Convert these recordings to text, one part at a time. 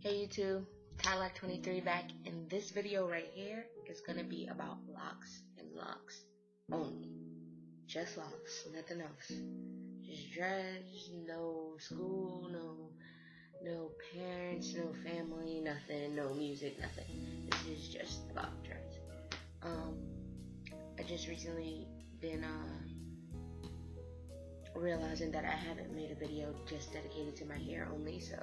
Hey YouTube, Tylac23 back, and this video right here is gonna be about locks and locks only. Just locks, nothing else. Just dreads, no school, no parents, no family, nothing, no music, nothing. This is just about dreads. I just recently been realizing that I haven't made a video just dedicated to my hair only, so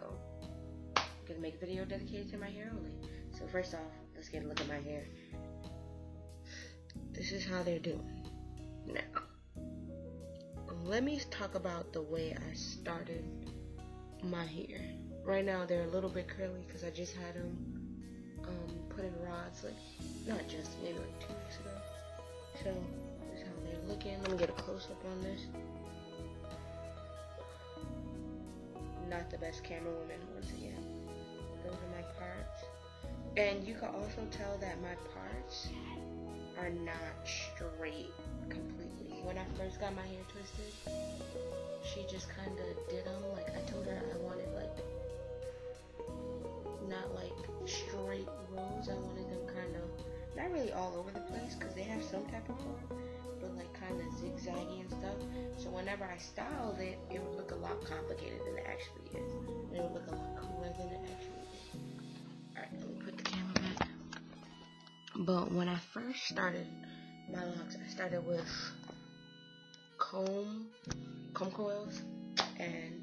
I'm gonna make a video dedicated to my hair only. So first off, let's get a look at my hair. This is how they're doing. Now, let me talk about the way I started my hair. Right now, they're a little bit curly because I just had them put in rods, like, not just, maybe like 2 weeks ago. So, this is how they're looking. Let me get a close-up on this. Not the best camera woman, once again. Those are my parts. And you can also tell that my parts are not straight completely. When I first got my hair twisted, she just kind of did them. Like, I told her I wanted, like, not like straight rows. I wanted them kind of, not really all over the place, because they have some type of form, but like kind of zigzaggy and stuff. So whenever I styled it, it would look a lot complicated than it actually is. And it would look a lot cooler than it actually is. Alright, let me put the camera back. But when I first started my locks, I started with comb coils, and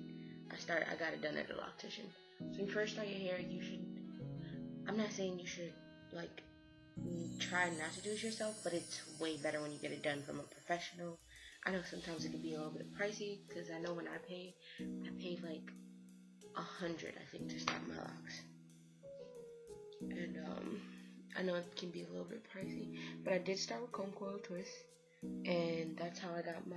I got it done at a loctician. So when you first start your hair, you should, I'm not saying you should like try not to do it yourself, but it's way better when you get it done from a professional. I know sometimes it can be a little bit pricey, because I know when I paid like $100, I think, to start my locks. And I know it can be a little bit pricey, but I did start with comb coil twists, and that's how I got my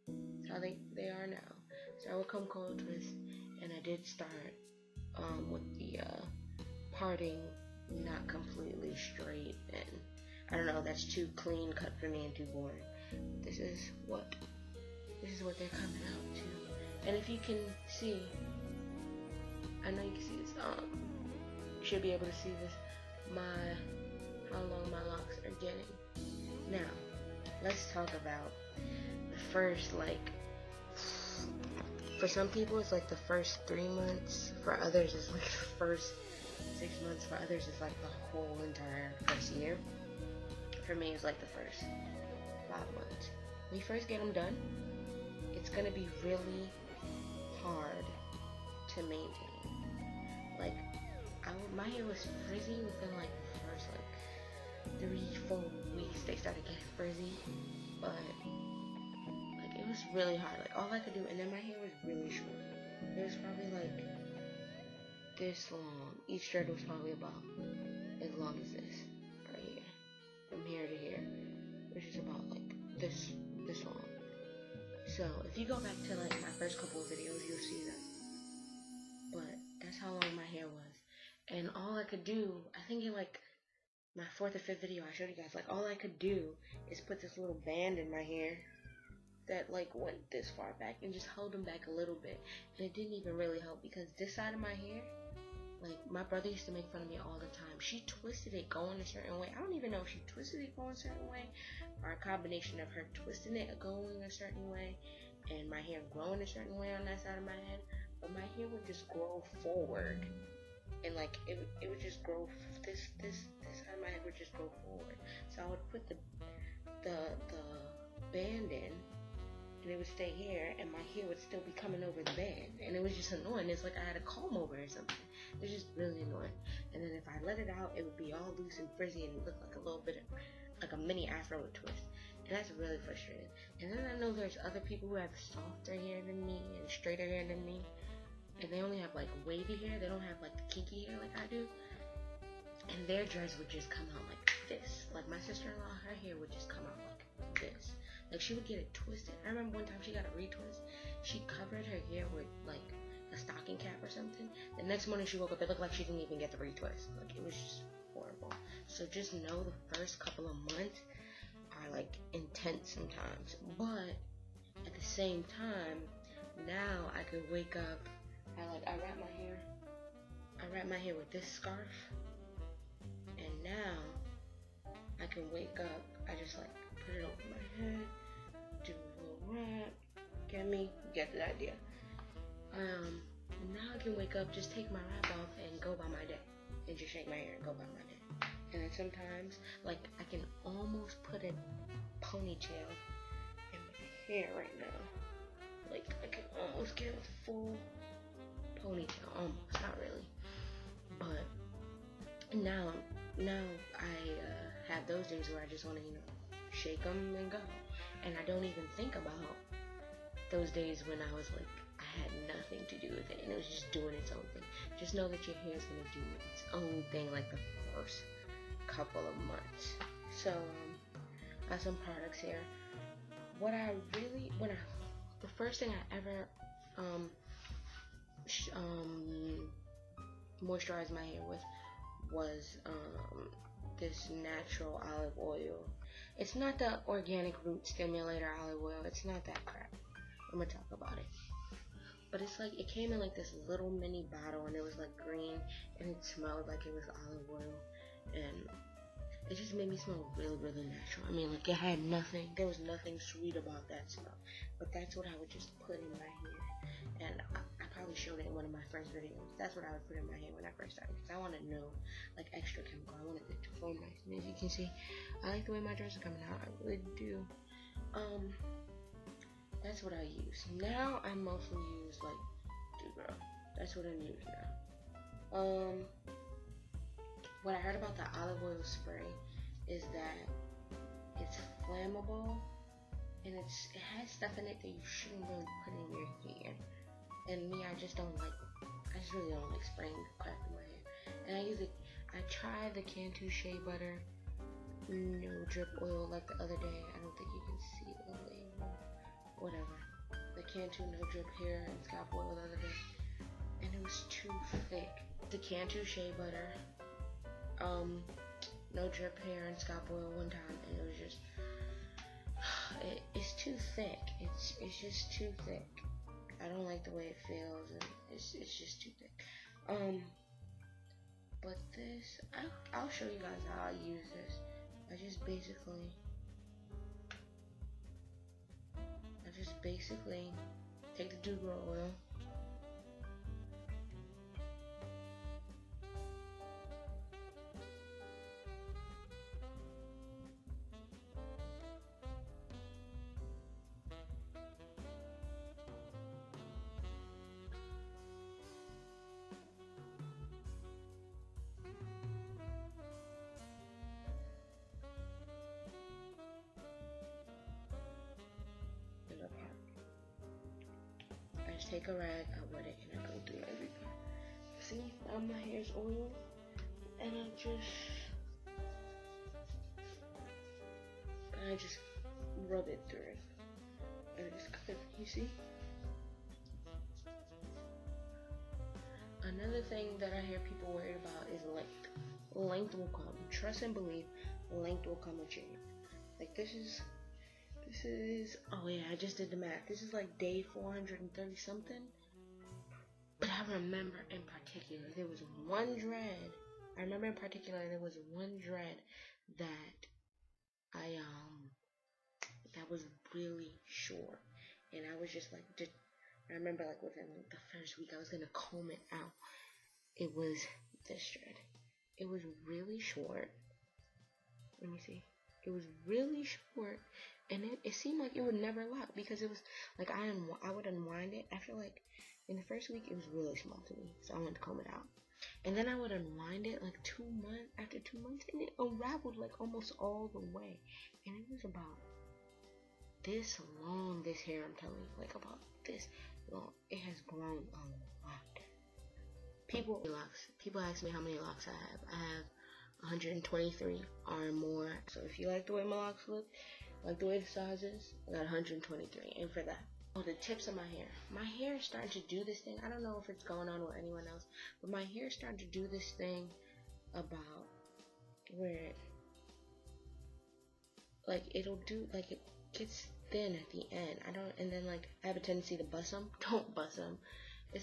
that's how they are now. Start with comb coil twists, and I did start with the parting not completely straight, and I don't know, that's too clean cut for me and too boring. This is what they're coming out to. And if you can see, I know you can see this, you should be able to see this, how long my locks are getting. Now, let's talk about the first, like, for some people it's like the first 3 months, for others it's like the first 6 months, for others it's like the whole entire first year. For me, it's like the first 5 months. When you first get them done, it's gonna be really hard to maintain. Like, my hair was frizzy within like the first like 3-4 weeks. They started getting frizzy, but like it was really hard. Like all I could do, and then my hair was really short. It was probably like this long. Each thread was probably about as long as this right here, from here to here, which is about like this long. So if you go back to like my first couple of videos, you'll see them. But that's how long my hair was, and all I could do, I think in like my 4th or 5th video, I showed you guys, like, all I could do is put this little band in my hair that like went this far back and just held them back a little bit, and it didn't even really help, because this side of my hair, like, my brother used to make fun of me all the time. She twisted it going a certain way. I don't even know if she twisted it going a certain way, or a combination of her twisting it going a certain way and my hair growing a certain way on that side of my head. But my hair would just grow forward, and like it would just grow. This side of my head would just grow forward. So I would put the band in, and it would stay here, and my hair would still be coming over the band, and it was just annoying. It's like I had a comb over or something. It's just really annoying. And then if I let it out, it would be all loose and frizzy, and it looked like a little bit of, like a mini afro twist, and that's really frustrating. And then I know there's other people who have softer hair than me and straighter hair than me, and they only have like wavy hair. They don't have like the kinky hair like I do, and their dreads would just come out like this. Like my sister-in-law, her hair would just come out like this. Like she would get it twisted. I remember one time she got a retwist. She covered her hair with like a stocking cap or something. The next morning she woke up, it looked like she didn't even get the retwist. Like it was just horrible. So just know the first couple of months are like intense sometimes, but at the same time, now I could wake up, I wrap my hair, I I wrap my hair with this scarf, and now I can wake up. I just like put it over my head, do a little wrap. Get me? Get the idea. Now I can wake up, just take my wrap off, and go by my day, and just shake my hair and go by my day. And then sometimes, like, I can almost put a ponytail in my hair right now. Like, I can almost get a full ponytail, almost, not really. But now I have those days where I just want to, shake them and go. And I don't even think about those days when I was like, I had nothing to do with it and it was just doing its own thing. Just know that your hair is going to do its own thing like the first couple of months. So, I have some products here. The first thing I ever moisturized my hair with was this natural olive oil. It's not the organic root stimulator olive oil. It's not that crap. I'm gonna talk about it. But it's like, it came in like this little mini bottle and it was like green and it smelled like it was olive oil. And it just made me smell really, really natural. I mean, like, it had nothing, there was nothing sweet about that smell. But that's what I would just put in my hair. And I probably showed it in one of my first videos. That's what I would put in my hair when I first started. Because I wanted no, like, extra chemical. I wanted it to form nice. And as you can see, I like the way my dress is coming out. I really do. That's what I use. Now, I mostly use, like, Dugro. That's what I use now. What I heard about the olive oil spray is that it's flammable and it has stuff in it that you shouldn't really put in your hair. And me, I just really don't like spraying crap in my hair. And I tried the Cantu Shea Butter No Drip Oil like the other day. I don't think you can see the label. Whatever. The Cantu No Drip Hair and Scalp Oil the other day. And it was too thick. The Cantu Shea Butter No Drip Hair and Scalp Oil one time, and it was just it's too thick. It's just too thick. I don't like the way it feels, and it's just too thick. But this, I'll show you guys how I use this. I just basically take the Dugro oil. I just take a rag, I wet it, and I go through everything. See, now my hair's oiled, and I just rub it through, and it's good. You see? Another thing that I hear people worried about is length. Length will come. Trust and believe, length will come with change. Like this is, oh yeah, I just did the math. This is like day 430 something. But I remember in particular, there was one dread. That that was really short. And I was just like, I remember like within the first week, I was gonna comb it out. It was this dread. It was really short. Let me see. It was really short, and it seemed like it would never lock because it was like I would unwind it after like in the first week it was really small to me, so I wanted to comb it out, and then I would unwind it like after 2 months, and it unraveled like almost all the way, and it was about this long. This hair, I'm telling you, like about this long. It has grown a lot. People ask me how many locks I have. I have 123 or more. So if you like the way my locks look, like the way the size is, I got 123. And for that, the tips of my hair is starting to do this thing. I don't know if it's going on with anyone else, but my hair is starting to do this thing about where like it'll do, like it gets thin at the end. And then like I have a tendency to bust them. Don't bust them.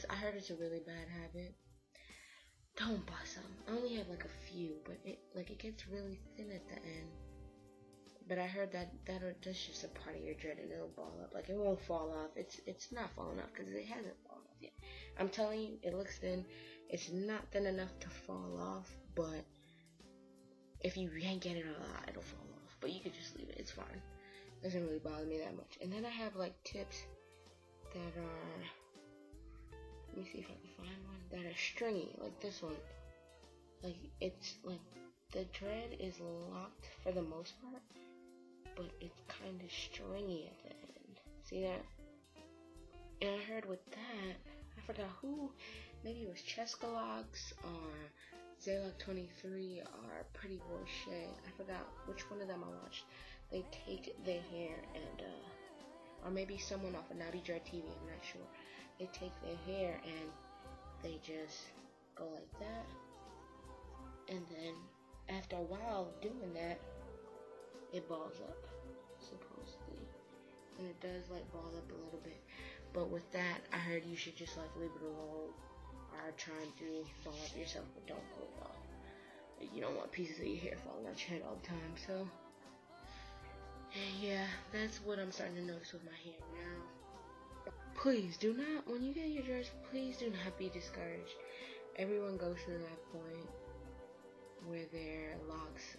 I heard it's a really bad habit. don't bust them. I only have like a few, but it gets really thin at the end. But I heard that's just a part of your dread and it'll ball up. Like, it won't fall off. It's not falling off because it hasn't fallen off yet. I'm telling you, it looks thin. It's not thin enough to fall off, but if you yank get it a lot, it'll fall off. But you could just leave it. It's fine. It doesn't really bother me that much. And then I have like tips that are, let me see if I can find one, that are stringy, like this one. Like, it's like the dread is locked for the most part, but it's kind of stringy at the end. See that? And I heard with that, I forgot who, maybe it was Chescalox or Zaylock 23 or Pretty Boy Shay. I forgot which one of them I watched. They take their hair and, or maybe someone off of Naughty Dread TV, I'm not sure. They take their hair and they just go like that. And then after a while doing that, it balls up, supposedly. And it does like ball up a little bit. But with that, I heard you should just like leave it alone or try and do ball up yourself, but don't pull it off. You don't want pieces of your hair falling out your head all the time, so yeah, that's what I'm starting to notice with my hair now. Please do not, when you get your dreads, please do not be discouraged. Everyone goes through that point where their locks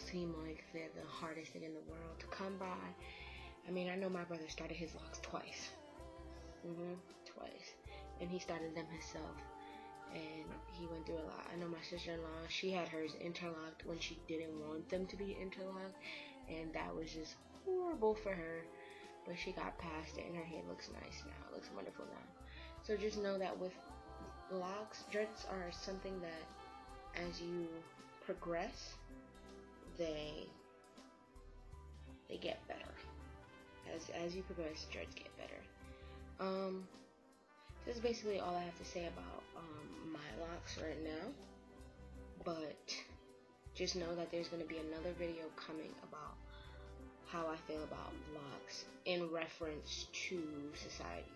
seem like they're the hardest thing in the world to come by. I mean, I know my brother started his locks twice. Twice. And he started them himself. And he went through a lot. I know my sister-in-law, she had hers interlocked when she didn't want them to be interlocked. And that was just horrible for her. But she got past it and her hair looks nice now. It looks wonderful now. So just know that with locks, dreads are something that as you progress, they get better. As you progress, dreads get better. This is basically all I have to say about my locks right now. But just know that there's going to be another video coming about how I feel about locks in reference to society.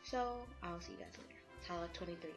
So I'll see you guys later. Tyler 23.